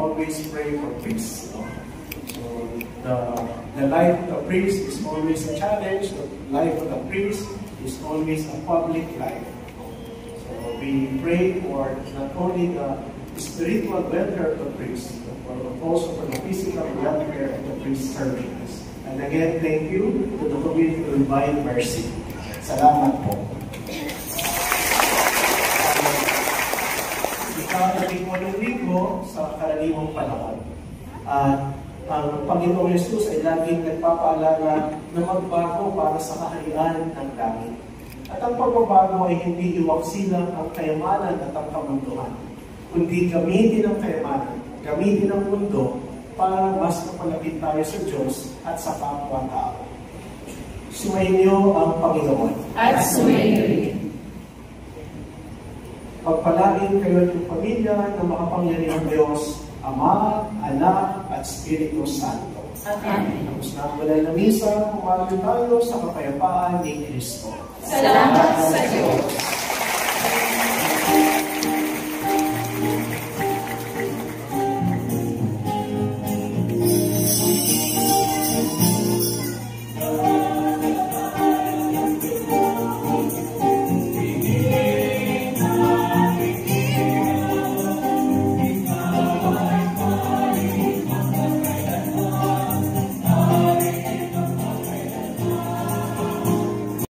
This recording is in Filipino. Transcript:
always pray for peace. So the life of the priest is always a challenge. The life of the priest is always a public life. So we pray for not only the spiritual welfare of the priest, but also for the physical welfare of the priest serving us. And again, thank you to the community to Divine Mercy. Salamat po. Ika-18 linggo sa karaniwang panahon. At ang Panginoong Yesus ay laging nagpapaalala na magbago para sa kaharian ng langit. At ang pagbabago ay hindi iwaksilang ang kayamanan at ang kamunduhan, kundi gamitin ang kayamanan, gamitin ang mundo para mas mapalapit tayo sa Diyos at sa kapwa-tao. Sumainyo ang Panginoon. At sumainyo. Pagpalain kayo ng pamilya ng makapangyarihang Diyos, Ama, Anak, at Espiritu Santo. Amen. Tapos na ang banal na misa, kumain tayo sa kapayapaan ni Kristo. Salamat sa Diyos.